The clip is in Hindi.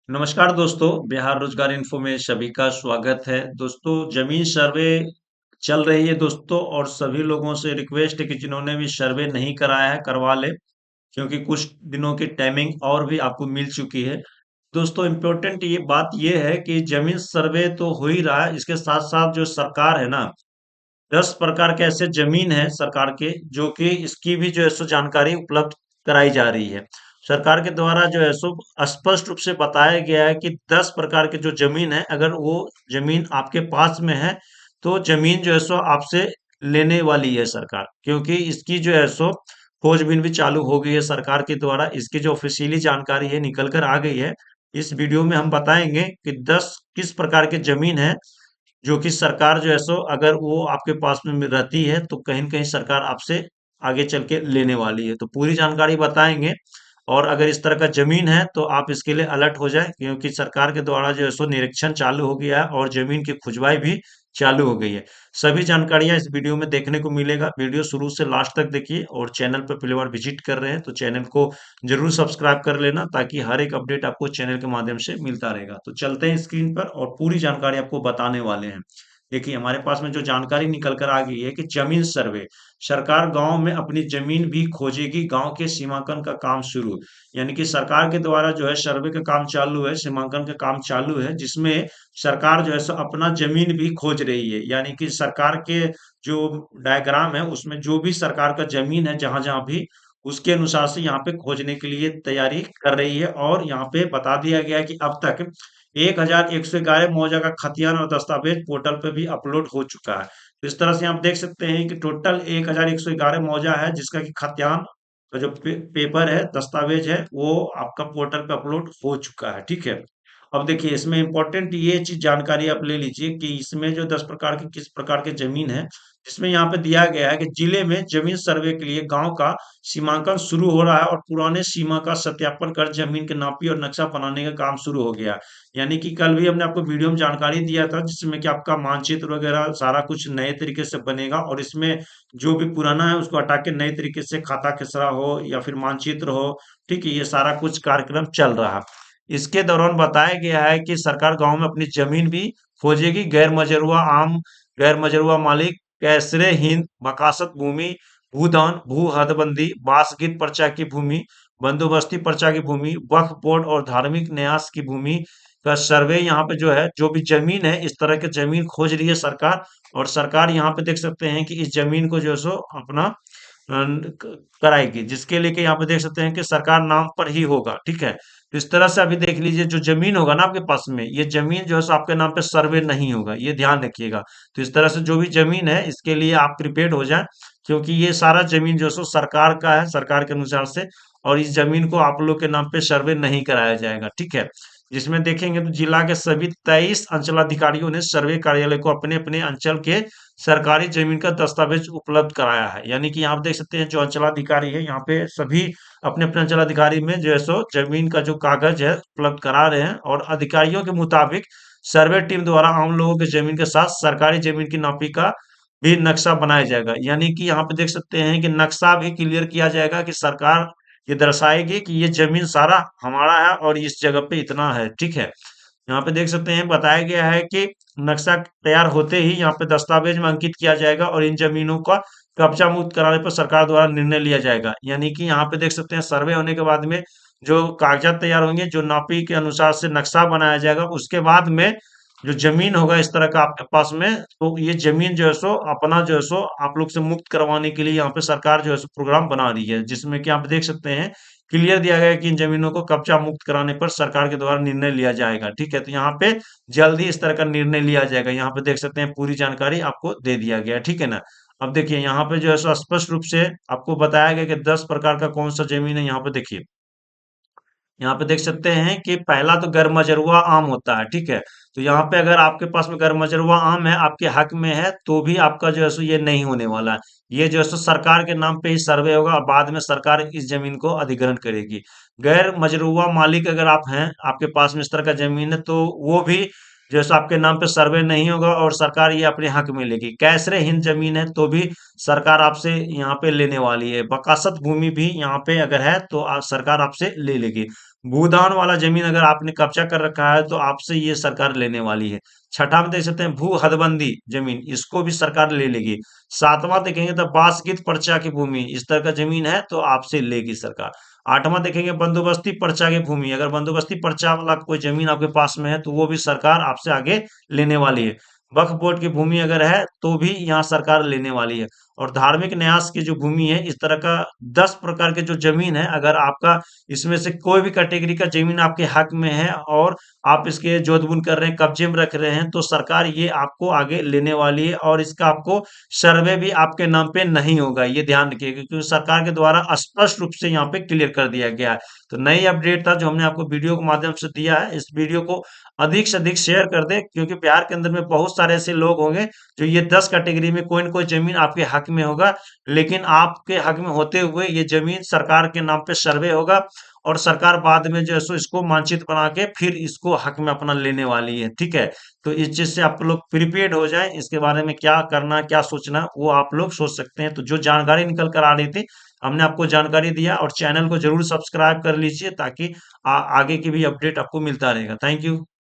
नमस्कार दोस्तों, बिहार रोजगार इन्फो में सभी का स्वागत है। दोस्तों, जमीन सर्वे चल रही है दोस्तों, और सभी लोगों से रिक्वेस्ट है कि जिन्होंने भी सर्वे नहीं कराया है करवा ले, क्योंकि कुछ दिनों की टाइमिंग और भी आपको मिल चुकी है। दोस्तों, इम्पोर्टेंट ये बात ये है कि जमीन सर्वे तो हो ही रहा है, इसके साथ साथ जो सरकार है ना, 10 प्रकार के ऐसे जमीन है सरकार के, जो कि इसकी भी जो है सो जानकारी उपलब्ध कराई जा रही है। सरकार के द्वारा जो है सो स्पष्ट रूप से बताया गया है कि 10 प्रकार के जो जमीन है, अगर वो जमीन आपके पास में है तो जमीन जो है सो आपसे लेने वाली है सरकार, क्योंकि इसकी जो है सो खोजबीन भी चालू हो गई है सरकार के द्वारा। इसकी जो ऑफिशियली जानकारी है निकल कर आ गई है। इस वीडियो में हम बताएंगे कि 10 किस प्रकार के जमीन है, जो कि सरकार जो है सो अगर वो आपके पास में रहती है तो कहीं न कहीं सरकार आपसे आगे चल के लेने वाली है। तो पूरी जानकारी बताएँगे, और अगर इस तरह का ज़मीन है तो आप इसके लिए अलर्ट हो जाएँ, क्योंकि सरकार के द्वारा जो है सो निरीक्षण चालू हो गया है और ज़मीन की खुजवाई भी चालू हो गई है। सभी जानकारियाँ इस वीडियो में देखने को मिलेगा। वीडियो शुरू से लास्ट तक देखिए, और चैनल पे पहली बार विज़िट कर रहे हैं तो चैनल को ज़रूर सब्सक्राइब कर लेना, ताकि हर एक अपडेट आपको चैनल के माध्यम से मिलता रहेगा। तो चलते हैं स्क्रीन पर और पूरी जानकारी आपको बताने वाले हैं। देखिए, हमारे पास में जो जानकारी निकल कर आ गई है कि जमीन सर्वे, सरकार गांव में अपनी जमीन भी खोजेगी, गांव के सीमांकन का काम शुरू। यानी कि सरकार के द्वारा जो है सर्वे का काम चालू है, सीमांकन का काम चालू है, जिसमें सरकार जो है सो अपना जमीन भी खोज रही है। यानी कि सरकार के जो डायग्राम है उसमें जो भी सरकार का जमीन है जहां जहां भी, उसके अनुसार से यहाँ पे खोजने के लिए तैयारी कर रही है। और यहाँ पे बता दिया गया है कि अब तक 1111 मौजा का खतियान और दस्तावेज पोर्टल पे भी अपलोड हो चुका है। तो इस तरह से आप देख सकते हैं कि टोटल 1111 मौजा है, जिसका कि खतियान का जो पेपर है, दस्तावेज है, वो आपका पोर्टल पे अपलोड हो चुका है। ठीक है। अब देखिए, इसमें इंपॉर्टेंट ये चीज जानकारी आप ले लीजिए कि इसमें जो 10 प्रकार की किस प्रकार के जमीन है, जिसमें यहाँ पे दिया गया है कि जिले में जमीन सर्वे के लिए गांव का सीमांकन शुरू हो रहा है, और पुराने सीमा का सत्यापन कर जमीन के नापी और नक्शा बनाने का काम शुरू हो गया। यानी कि कल भी हमने आपको वीडियो में जानकारी दिया था, जिसमें कि आपका मानचित्र वगैरह सारा कुछ नए तरीके से बनेगा, और इसमें जो भी पुराना है उसको हटा के नए तरीके से खाता खेसरा हो या फिर मानचित्र हो। ठीक है, ये सारा कुछ कार्यक्रम चल रहा है। इसके दौरान बताया गया है कि सरकार गांव में अपनी जमीन भी खोजेगी। गैर मजरूआ आम, गैर मजरूआ मालिक, कैसरे हिंद, बकासत भूमि, भूदान, भू हदबंदी, बासगीर पर्चा की भूमि, बंदोबस्ती पर्चा की भूमि, वक्फ बोर्ड और धार्मिक न्यास की भूमि का सर्वे, यहाँ पे जो है जो भी जमीन है, इस तरह के जमीन खोज रही है सरकार। और सरकार यहाँ पे देख सकते हैं कि इस जमीन को जो है सो अपना कराएगी, जिसके लिए कि यहाँ पे देख सकते हैं कि सरकार नाम पर ही होगा। ठीक है। तो इस तरह से अभी देख लीजिए, जो जमीन होगा ना आपके पास में, ये जमीन जो है सो आपके नाम पे सर्वे नहीं होगा, ये ध्यान रखिएगा। तो इस तरह से जो भी जमीन है इसके लिए आप प्रिपेयर्ड हो जाएं, क्योंकि ये सारा जमीन जो है सो सरकार का है, सरकार के अनुसार से। और इस जमीन को आप लोग के नाम पे सर्वे नहीं कराया जाएगा। ठीक है। जिसमें देखेंगे तो जिला के सभी 23 अंचलाधिकारियों ने सर्वे कार्यालय को अपने अपने अंचल के सरकारी जमीन का दस्तावेज उपलब्ध कराया है। यानी कि यहाँ आप देख सकते हैं, जो अंचलाधिकारी है यहाँ पे सभी अपने अपने अंचलाधिकारी में जो है सो जमीन का जो कागज है उपलब्ध करा रहे हैं। और अधिकारियों के मुताबिक सर्वे टीम द्वारा आम लोगों के जमीन के साथ सरकारी जमीन की नापी का भी नक्शा बनाया जाएगा। यानी कि यहाँ पे देख सकते हैं कि नक्शा भी क्लियर किया जाएगा, कि सरकार ये दर्शाएगी कि ये जमीन सारा हमारा है और इस जगह पे इतना है। ठीक है। यहाँ पे देख सकते हैं बताया गया है कि नक्शा तैयार होते ही यहाँ पे दस्तावेज में अंकित किया जाएगा, और इन जमीनों का कब्जा मुक्त कराने पर सरकार द्वारा निर्णय लिया जाएगा। यानी कि यहाँ पे देख सकते हैं सर्वे होने के बाद में जो कागजात तैयार होंगे, जो नापी के अनुसार से नक्शा बनाया जाएगा, उसके बाद में जो जमीन होगा इस तरह का आपके पास में, तो ये जमीन जो है सो अपना जो है सो आप लोग से मुक्त करवाने के लिए यहाँ पे सरकार जो है सो प्रोग्राम बना रही है, जिसमें कि आप देख सकते हैं क्लियर दिया गया है कि इन जमीनों को कब्जा मुक्त कराने पर सरकार के द्वारा निर्णय लिया जाएगा। ठीक है। तो यहाँ पे जल्द ही इस तरह का निर्णय लिया जाएगा। यहाँ पे देख सकते हैं पूरी जानकारी आपको दे दिया गया है। ठीक है ना। अब देखिए, यहाँ पे जो है सो स्पष्ट रूप से आपको बताया गया कि 10 प्रकार का कौन सा जमीन है। यहाँ पे देखिए, यहाँ पे देख सकते हैं कि पहला तो गैर मजरूआ आम होता है। ठीक है। तो यहाँ पे अगर आपके पास में गैर मजरूआ आम है, आपके हक में है, तो भी आपका जो है सो ये नहीं होने वाला है। ये जो है सो सरकार के नाम पे ही सर्वे होगा, और बाद में सरकार इस जमीन को अधिग्रहण करेगी। गैर मजरूआ मालिक अगर आप हैं, आपके पास में इस तरह का जमीन है, तो वो भी जो है सो आपके नाम पे सर्वे नहीं होगा, और सरकार ये अपने हक में लेगी। कैसरे हिंद जमीन है तो भी सरकार आपसे यहाँ पे लेने वाली है। बकासत भूमि भी यहाँ पे अगर है तो सरकार आपसे ले लेगी। भूदान वाला जमीन अगर आपने कब्जा कर रखा है तो आपसे ये सरकार लेने वाली है। छठा में देख सकते हैं भू हदबंदी जमीन, इसको भी सरकार ले लेगी। सातवां देखेंगे तो बासगीत पर्चा की भूमि, इस तरह का जमीन है तो आपसे लेगी सरकार। आठवां देखेंगे बंदोबस्ती पर्चा की भूमि, अगर बंदोबस्ती पर्चा वाला कोई जमीन आपके पास में है तो वो भी सरकार आपसे आगे लेने वाली है। वक्फ बोर्ड की भूमि अगर है तो भी यहाँ सरकार लेने वाली है। और धार्मिक न्यास की जो भूमि है, इस तरह का 10 प्रकार के जो जमीन है, अगर आपका इसमें से कोई भी कैटेगरी का जमीन आपके हक में है और आप इसके जोतबून कर रहे हैं, कब्जे में रख रहे हैं, तो सरकार ये आपको आगे लेने वाली है और इसका आपको सर्वे भी आपके नाम पे नहीं होगा, ये ध्यान रखिएगा, क्योंकि सरकार के द्वारा स्पष्ट रूप से यहाँ पे क्लियर कर दिया गया है। तो नई अपडेट था जो हमने आपको वीडियो के माध्यम से दिया है। इस वीडियो को अधिक से अधिक शेयर कर दें, क्योंकि बिहार के अंदर में बहुत सारे ऐसे लोग होंगे जो ये 10 कैटेगरी में कोई न कोई जमीन आपके हक में होगा, लेकिन आपके हक में होते हुए ये जमीन सरकार के नाम पे सर्वे होगा और सरकार बाद में जो है सो इसको मानचित्र बना के फिर इसको हक में अपना लेने वाली है। ठीक है, तो इस चीज से आप लोग प्रिपेयर्ड हो जाएं, इसके बारे में क्या करना क्या सोचना वो आप लोग सोच सकते हैं। तो जो जानकारी निकल कर आ रही थी हमने आपको जानकारी दिया, और चैनल को जरूर सब्सक्राइब कर लीजिए ताकि आगे की भी अपडेट आपको मिलता रहेगा। Thank you.